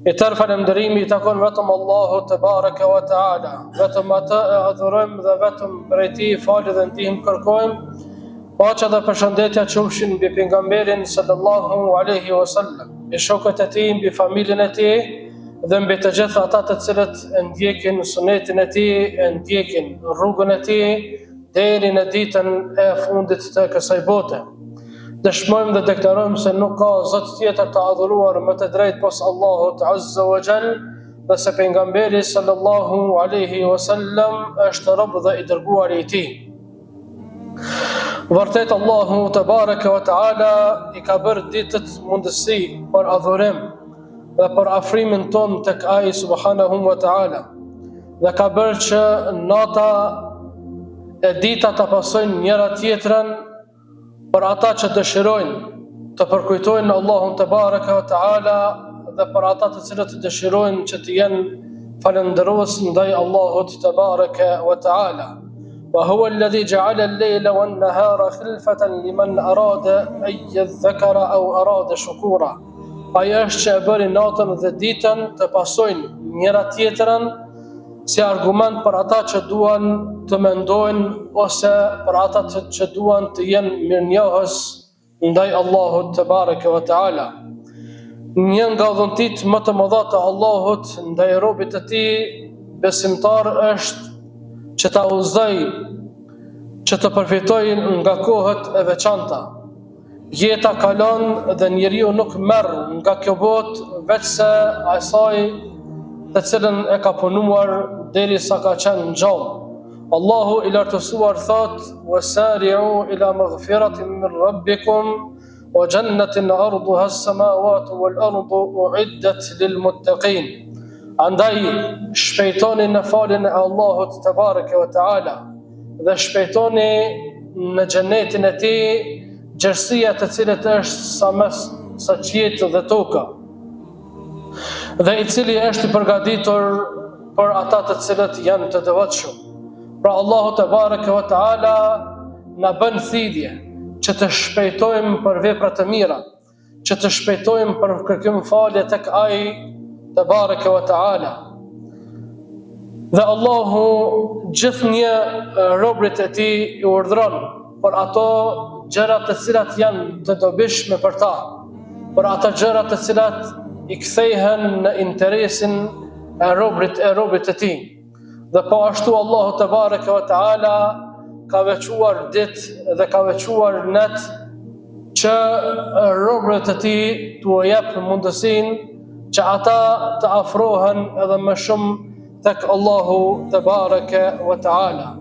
I tërë falënderimi I takon vetëm Allahut te bareke ve teala. Vetëm atë e adhurojmë dhe vetëm prej Tij falje dhe ndihmë kërkojmë. Paqja dhe përshëndetja qofshin mbi pejgamberin sallallahu alaihi wasallam, mbi shokët e tij, mbi familjen e tij dhe mbi të gjithë ata të cilët e ndjekin sunetin e tij, e ndjekin rrugën e tij deri në ditën e fundit të kësaj bote. Dëshmojmë dhe deklarojmë se nuk ka Zot tjetër të adhuruar më të drejtë pos Allahut azza wa jall, dhe se pejgamberi sallallahu alaihi wasallam është rob dhe I dërguari I Tij. Vërtet Allahu te bareke ve teala I ka bërë ditët mundësi për adhurim dhe për afrimin ton tek Ai subhanahu wa taala. Dhe ka bërë që nata e dita të pasojnë njëra tjetrën për ata që dëshirojnë të përkujtojnë Allahun te bareke ve teala dhe për ata të cilët dëshirojnë që të jenë falëndërues ndaj Allahut te bareke ve teala. وهو الذي جعل الليل والنهار خلفة لمن أراد أن يذكر أو أراد شكورا. Ai është që e bëri natën dhe ditën të pasojnë njëra tjetrën si argument për ata që duan të mendojnë ose për ata që duan të jenë mirënjohës ndaj Allahut te bareke ve teala. Një nga dhuntit më të mëdha të Allahut ndaj robit të Tij besimtar është që ta udhëzoj që të përfitojnë nga kohët e veçanta. Jeta kalon dhe njeriu nuk merr nga kjo botë veçse asaj të cilën e ka punuar derisa ka qenë gjallë. Allahu I lartësuar thot: "Wasari'u ila maghfiratin min rabbikum wa jannatin 'arduha as-samawati wal ardu u'iddat lil muttaqin." Andaj shpejtoni në faljen e Allahut te bareke ve teala dhe shpejtoni në xhenetin e Tij, gjerësia të cilët është sa mes sa qiejt dhe toka, dhe I cili është I përgatitur për ata të cilët janë të devotshëm. Pra Allahu te bareke ve teala na bën thirrje që të shpejtojmë për vepra të mira, që të shpejtojmë për kërkim falje tek Ai te bareke ve teala. Dhe Allahu gjithnjë robërit e Tij I urdhron për ato gjëra të cilat janë të dobishme për ta, për ata gjëra të cilat I kthehen në interesin e robrit të Tij. Dhe po ashtu Allahu te bareke ve teala ka veçuar ditë dhe ka veçuar net që robrit të Tij t'u jap mundësinë që ata të afrohen edhe më shumë tek Allahu te bareke ve teala.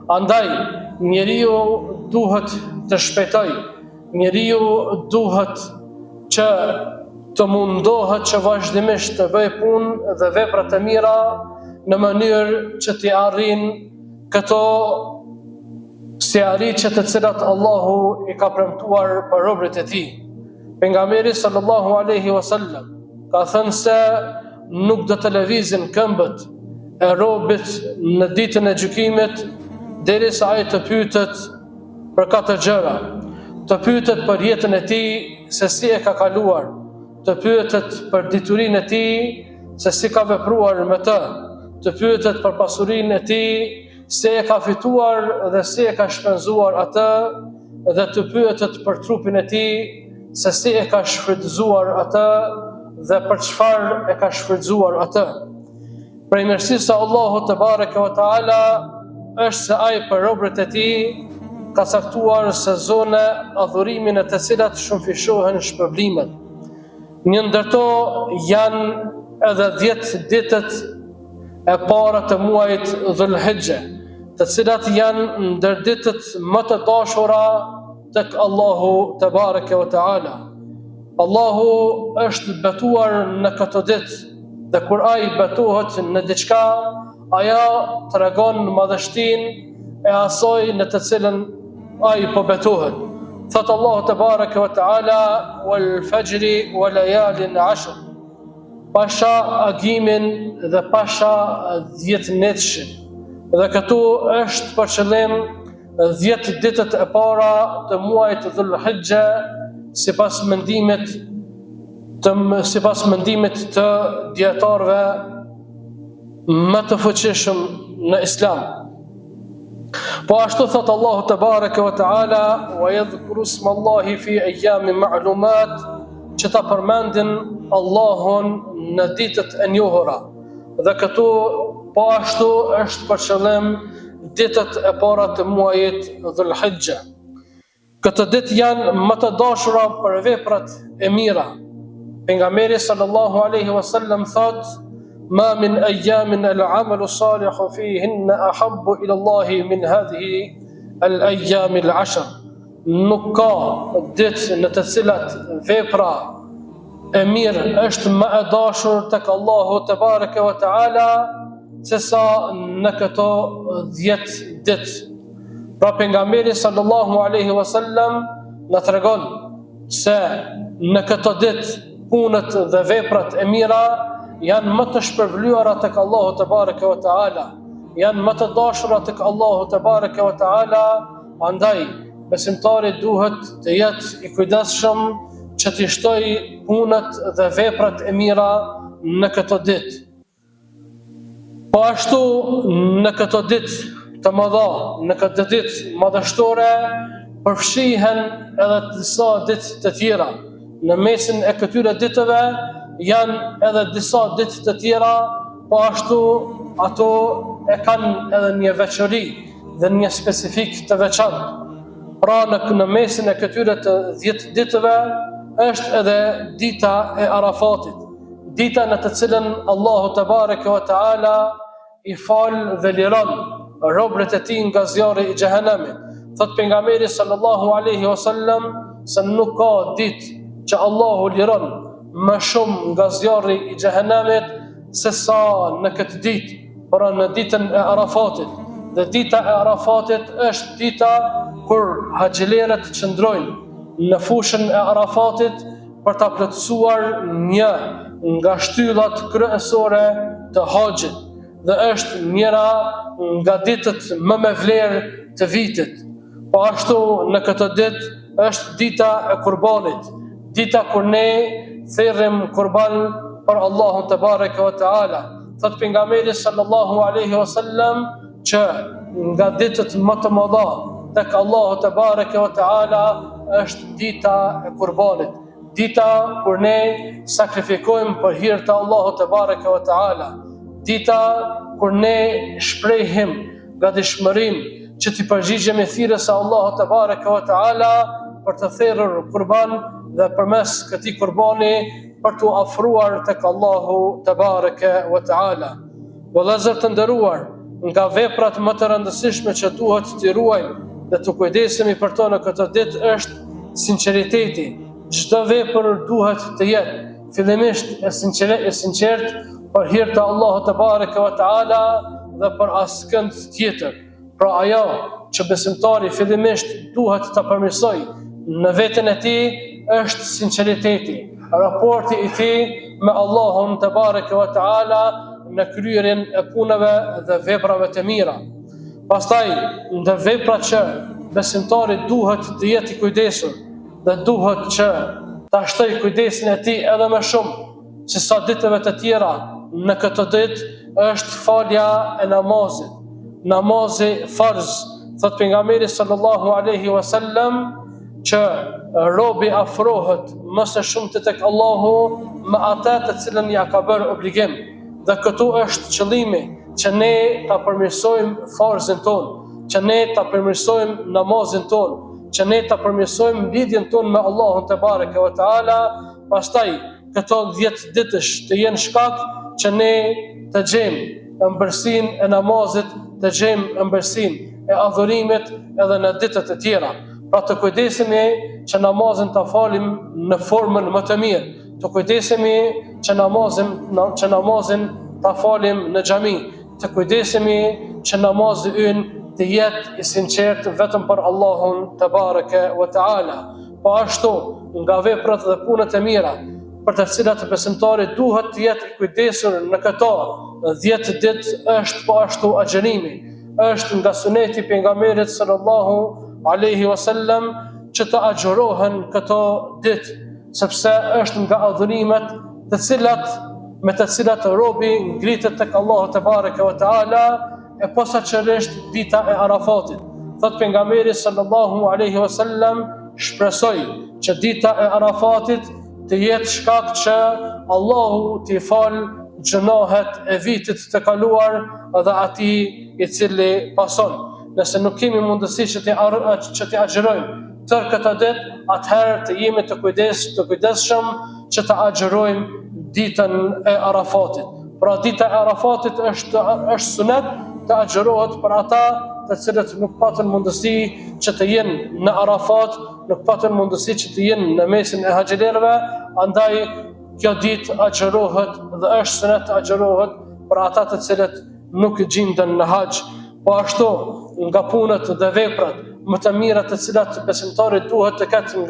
Andaj njeriu duhet të shpejtoj, njeriu duhet që të mundohet që vazhdimisht të bëj punë dhe vepra të mira në mënyrë që t'i arrijë këto si arritje të cilat Allahu I ka premtuar për robërit e Tij. Pejgamberi sallallahu alaihi wasallam ka thënë se nuk do të lëvizin këmbët e robit në ditën e gjykimit derisa ai të pyetet për 4 gjëra. Të pyetet për jetën e tij, se si e ka kaluar, të pyetet për diturinë e tij, se si ka vepruar me të, të pyetet për pasurinë e tij, se e ka fituar dhe se e ka shpenzuar atë, dhe të pyetet për trupin e tij, se si e ka shfrytëzuar atë dhe për çfarë e ka shfrytëzuar atë. Prej mirësisë së Allahut te bareke ve teala është se ai për robërit e tij ka caktuar sezone adhurimin e të cilat shumëfishohen shpërblimet. Një ndër to janë edhe 10 ditët e para të muajit Dhul-Hijja, të cilat janë ndër ditët më të dashura tek Allahu te bareke ve teala. Allahu është betuar në këtë ditë, dhe kur ai betohet në diçka, ajo tregon madhështinë e asaj në të cilën ai po betohet. Thot Allahu te bareke ve teala: "Wal fajri wa layalin 'ashr." Pasha agimin dhe pasha 10 netëshin. Dhe këtu është për qëllim 10 ditët e para të muajit Dhul-Hijja, sipas mendimit sipas mendimit të dietarëve më të fuqishëm në Islam. Po ashtu thot Allahu te bareke ve taala, wa yadhkuru smallahi fi ayamin ma'lumat, që ta përmendin Allahun në ditët e njohura. Dhe këtu po ashtu është për qëllim ditët e para të muajit Dhul-Hijja. Këto ditë janë më të dashura për veprat e mira. Pejgamberi sallallahu alaihi wasallam thot: "Ma min ayamin al-amalu salihu fihinna ahabbu ila Allahi min hadhihi al-ayam al-ashr." Nuk ka ditë në të cilat vepra e mirë është më e dashur tek Allahu te bareke ve taala se sa në këto 10 ditë. Pra pejgamberi sallallahu alaihi wasallam na tregon se në këto ditë punët dhe veprat e mira janë më të shpërblyera tek Allahu te bareke ve taala, janë më të dashura tek Allahu te bareke ve taala. Andaj besimtari duhet të jetë i kujdesshëm që të shtojë punët dhe veprat e mira në këto ditë. Po ashtu në këto ditë të mëdha, në këtë ditë madhështore, përfshihen edhe disa ditë të tjera. Në mesin e këtyre ditëve janë edhe disa ditë të tjera, po ashtu ato e kanë edhe një veçori dhe një specifik të veçantë. Pra në mesin e këtyre të 10 ditëve është edhe dita e Arafatit, dita në të cilën Allahu te bareke ve taala i fal dhe liron robërit e tij nga zjarri i xhehenemit. Thot pejgamberi sallallahu alaihi wasallam se nuk ka ditë që Allahu liron më shumë nga zjarri i xhehenemit se sa në këtë ditë, pra në ditën e Arafatit. Dhe dita e Arafatit është dita kur haxhilerët qëndrojnë në fushën e Arafatit për ta plotësuar një nga shtyllat kryesore të haxhit, dhe është njëra nga ditët më me vlerë të vitit. Po ashtu në këtë ditë është dita e kurbanit, dita kur ne therrim kurban për Allahun te bareke ve taala. Thot pejgamberi sallallahu alaihi wasallam që nga ditët më të mëdha tek Allahu te bareke ve taala është dita e kurbanit, dita kur ne sakrifikojmë për hir të Allahut te bareke ve taala, dita kur ne shprehim gatishmërim që t'i përgjigjemi thirrjes së Allahut te bareke ve taala për të therrur kurban dhe përmes këtij kurbani për t'u afruar tek Allahu te bareke ve taala. Vëllezër të nderuar, nga veprat më të rëndësishme që duhet t'i ruajmë dhe të kujdesemi për to në këtë ditë është sinqeriteti. Çdo vepër duhet të jetë fillimisht e sinqert për hir të Allahut te bareke ve taala dhe për askënd tjetër. Pra ajo që besimtari fillimisht duhet ta përmirësojë në veten e tij është sinqeriteti, raporti i tij me Allahun te bareke ve taala në kryerjen e punëve dhe veprave të mira. Pastaj, ndër veprat që besimtari duhet të jetë i kujdesur dhe duhet që ta shtojë kujdesin e tij edhe më shumë se sa ditëve të tjera në këtë ditë është falja e namazit. Namazi farz. Thot pejgamberi sallallahu alaihi wasallam që robi afrohet më së shumti tek Allahu me atë të cilën ja ka bërë obligim. Dhe këtu është qëllimi që ne ta përmirësojmë farzin tonë, që ne ta përmirësojmë namazin tonë, që ne ta përmirësojmë lidhjen tonë me Allahun te bareke ve taala. Pastaj këto 10 ditësh të jenë shkak që ne të gjejmë ëmbërsinë e namazit, të gjejmë ëmbërsinë e adhurimit edhe në ditët e tjera. Pra të kujdesemi që namazin ta falim në formën më të mirë, të kujdesemi që namazin ta falim në xhami, të kujdesemi që namazi ynë të jetë i sinqert vetëm për Allahun te bareke ve taala. Po ashtu nga veprat dhe punët e mira për të cilat besimtari duhet të jetë i kujdesur në këto 10 ditë është po ashtu agjërimi. Është nga suneti pejgamberit sallallahu alaihi wasallam që të agjërohen këto ditë sepse është nga adhurimet me të cilat robi ngritet tek Allahu te bareke ve teala, e posaçërisht dita e Arafatit. Thot pejgamberi sallallahu alaihi wasallam, shpresoj që dita e Arafatit të jetë shkak që Allahu t'i fal gjënohet e vitit të kaluar dhe atij i cili pason. Nëse nuk kemi mundësi që t'i agjërojmë tërë këtë ditë, atëherë të jemi të kujdesshëm që të agjërojmë ditën e Arafatit. Pra dita e Arafatit është sunet të agjërohet për ata të cilët nuk patën mundësi që të jenë në Arafat, nuk patën mundësi që të jenë në mesin e haxhilerëve, andaj kjo ditë agjërohet dhe është sunet të agjërohet për ata të cilët nuk gjenden në haxh. Po ashtu nga punët dhe veprat më të mira të cilat besimtari duhet të ketë,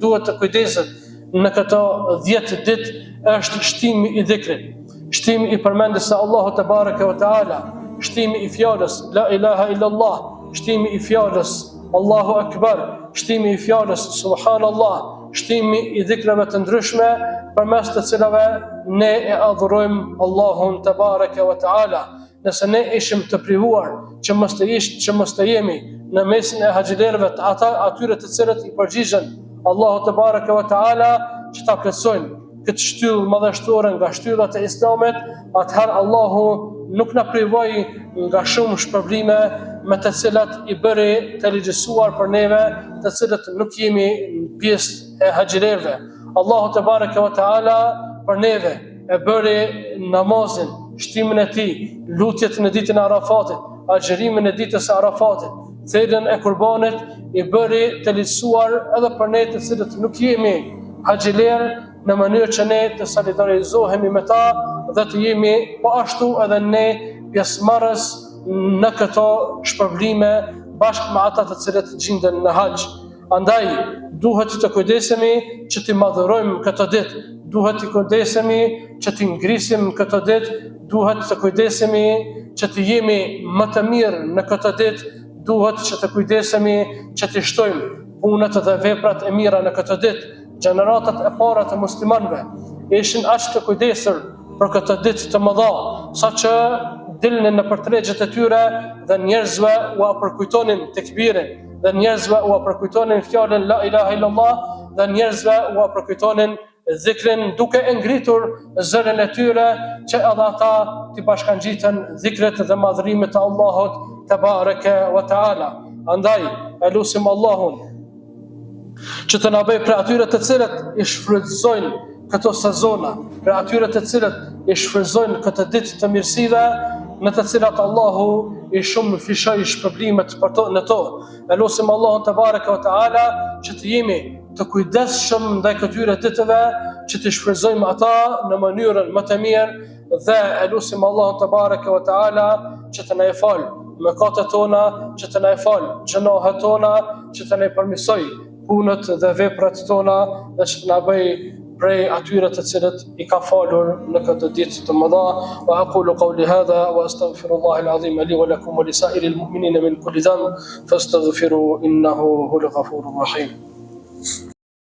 duhet të kujdeset në këto 10 ditë, është shtimi i dhikrit, shtimi i përmendjes së Allahut te bareke ve teala, shtimi i fjalës la ilaha illallah, shtimi i fjalës Allahu akbar, shtimi i fjalës subhanallah, shtimi i dhikrave të ndryshme përmes të cilave ne e adhurojmë Allahun te bareke ve teala. Nëse ne ishim të privuar që mos të jemi në mesin e haxhilerëve, atyre të cilët i përgjigjen Allahu te bareke ve teala që ta plotësojnë këtë shtyllë madhështore nga shtyllat e Islamit, atëherë Allahu nuk na privoi nga shumë shpërblime me të cilat i bëri të legjësuar për neve, të cilët nuk jemi pjesë e haxhilerëve. Allahu te bareke ve teala për neve e bëri namazin, shtimin e tij, lutjet në ditën e Arafatit, agjërimin e ditës së Arafatit, thirrjen e kurbanit i bëri të lehtësuar edhe për ne të cilët nuk jemi haxhilerë, në mënyrë që ne të solidarizohemi me ta dhe të jemi po ashtu edhe ne pjesëmarrës në këto shpërblime bashkë me ata të cilët gjenden në haxh. Andaj duhet të kujdesemi që të madhurojmë këtë ditë, duhet të kujdesemi që të ngrisim këtë ditë, duhet të kujdesemi që të jemi më të mirë në këtë ditë, duhet që të kujdesemi që të shtojmë punët dhe veprat e mira në këtë ditë. Gjeneratat e para të muslimanëve ishin aq të kujdesur për këtë ditë të mëdha, saqë dilnin në përtregjet e tyre dhe njerëzve u përkujtonin tekbirin, dhe njerëzve u përkujtonin fjalën la ilaha illallah, dhe njerëzve u përkujtonin dhikrin duke e ngritur zërin e tyre që edhe ata t'i bashkangjiten dhikret dhe madhërimet e Allahut te bareke ve teala. Andaj e lutim Allahun që të na bëj për atyre të cilët i shfrytëzojnë këto sezona, për atyre të cilët i shfrytëzojnë këtë ditë të mirësive, në të cilat Allahu i shumë fishoi shpërblimet për to në to. E lutim Allahun te bareke ve teala që të jemi të kujdesshëm ndaj këtyre ditëve, që të shfrytëzojmë ata në mënyrën më të mirë, dhe e lutim Allahun te bareke ve teala që të na fal mëkatet tona, që të na fal gjënohet tona, që të na përmirësoj punët dhe veprat tona dhe që të na bëj prej atyre të cilët i ka falur në këtë ditë të mëdha. Wa aqulu qawli hadha wa astaghfirullaha al-azim li wa lakum wa li sa'iril mu'minina min kulli dhanb fastaghfiru innahu huwal ghafurur rahim.